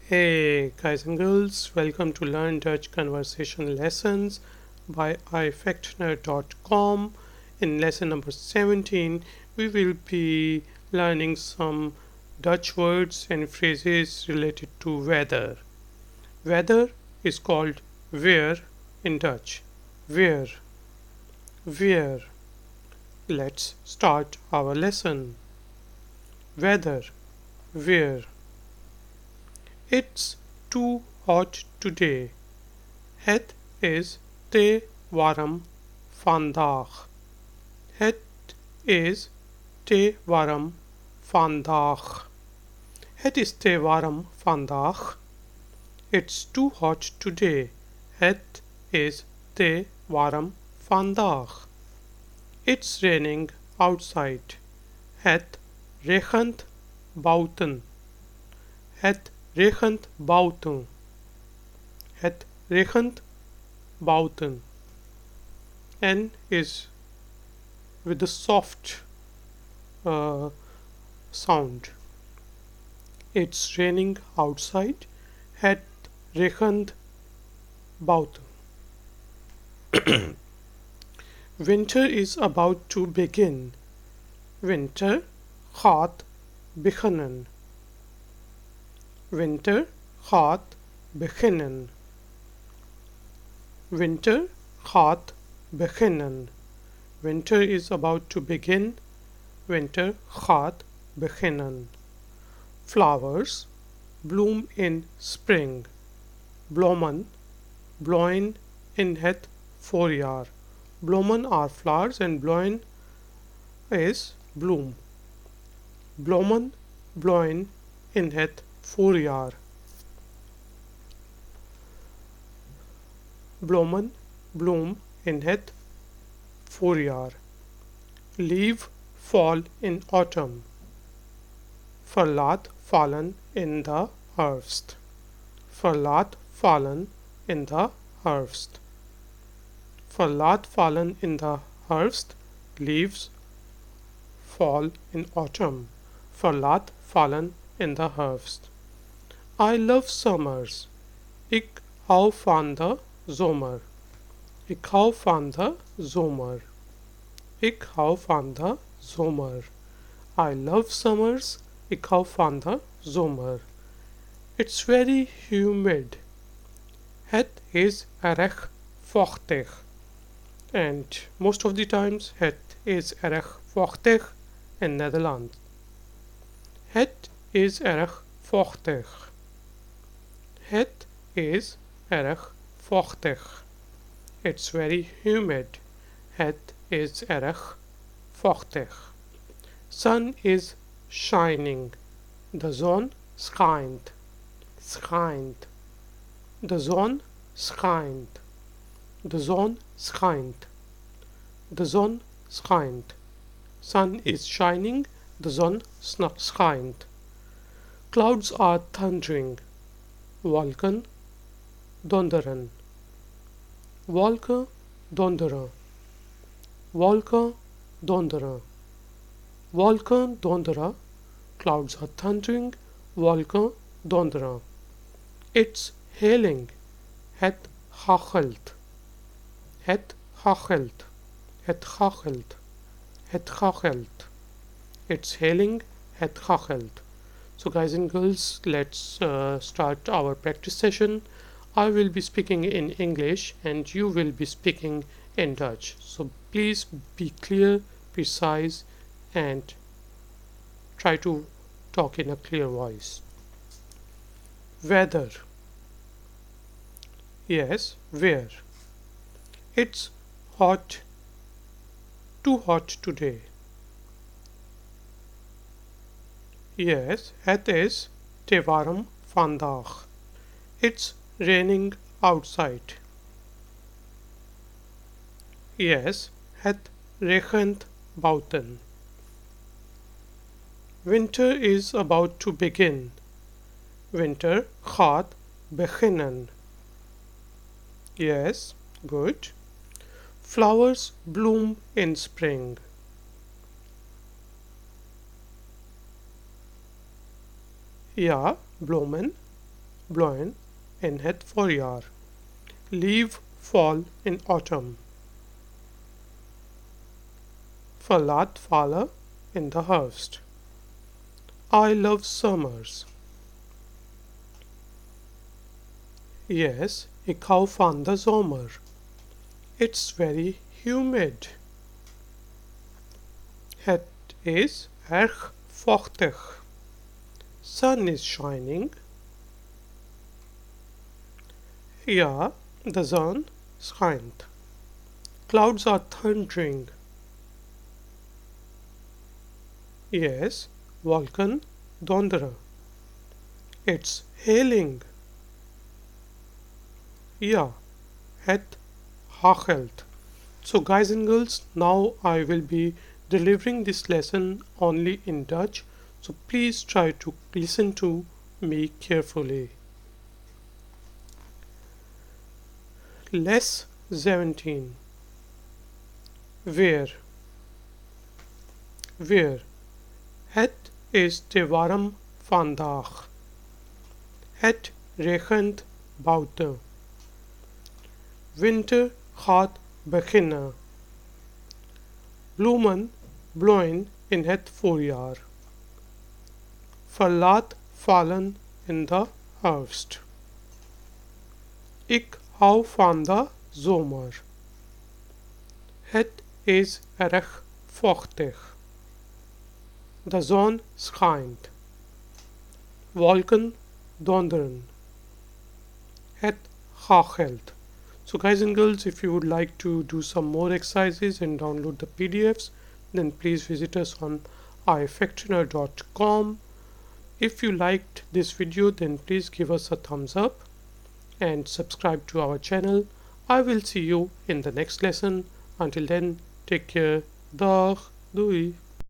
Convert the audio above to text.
Hey guys and girls, welcome to Learn Dutch Conversation Lessons by ifactner.com. In lesson number 17, we will be learning some Dutch words and phrases related to weather. Weather is called weer in Dutch. Weer, weer. Let's start our lesson. Weather, weer. It's too hot today. Het is te warm vandaag. Het is te warm vandaag. Het is te warm vandaag. It's too hot today. Het is te warm vandaag. It's raining outside. Het regent buiten. Het regent buiten. Het regent buiten. N is with a soft sound. It's raining outside. Het regent buiten. Winter is about to begin. Winter gaat beginnen. Winter gaat beginnen. Winter gaat beginnen. Winter is about to begin. Winter gaat beginnen. Flowers bloom in spring. Bloemen bloeien in het voorjaar. Bloemen are flowers and bloeien is bloom. Bloemen bloeien in het voorjaar. Bloemen bloom in het voorjaar. Leaf fall in autumn. Verlaat vallen in de herfst. Verlaat vallen in de herfst. Verlaat vallen in de herfst. Leaves fall in autumn. Verlaat vallen in de herfst. I love summers. Ik hou van de zomer. Ik hou van de zomer. Ik hou van de zomer. I love summers. Ik hou van de zomer. It's very humid. Het is erg vochtig. And most of the times het is erg vochtig in Nederland. Het is erg vochtig. Het is erg vochtig. It's very humid. Het is erg vochtig. Sun is shining. De zon schijnt. Schijnt. De zon schijnt. De zon schijnt. De zon schijnt. Sun is shining. The zon schijnt. Clouds are thundering. Wolken donderen. Wolken donderen. Wolken donderen. Wolken donderen. Clouds are thundering. Wolken donderen. It's hailing. Het hagelt. Het hagelt. Het hagelt. Het hagelt. It's hailing. Het hagelt. So guys and girls, let's start our practice session. I will be speaking in English and you will be speaking in Dutch. So please be clear, precise and try to talk in a clear voice. Weather. Yes, where? It's hot. Too hot today. Yes, het is te warm vandaag. It's raining outside. Yes, het regent buiten. Winter is about to begin. Winter gaat beginnen. Yes, good. Flowers bloom in spring. Ja, bloemen blowing in het voorjaar. Leaf fall in autumn. Verlaat vallen in the herfst. I love summers. Yes, ik hou van de zomer. It's very humid. Het is erg vochtig. Sun is shining. Ja, de zon schijnt. Clouds are thundering. Yes, wolken donderen. It's hailing. Ja, het hagelt. So guys and girls, now I will be delivering this lesson only in Dutch. So please try to listen to me carefully. Les 17. Weer. Weer. Het is te warm vandaag. Het regent buiten. Winter gaat beginnen. Bloemen bloeien in het voorjaar. Verlaat vallen in de herfst. Ik hou van de zomer. Het is erg vochtig. De zon schijnt. Wolken donderen. Het hagelt. So guys and girls, if you would like to do some more exercises and download the PDFs, then please visit us on ifactrainer.com. If you liked this video, then please give us a thumbs up and subscribe to our channel. I will see you in the next lesson. Until then, take care. Dag, doei.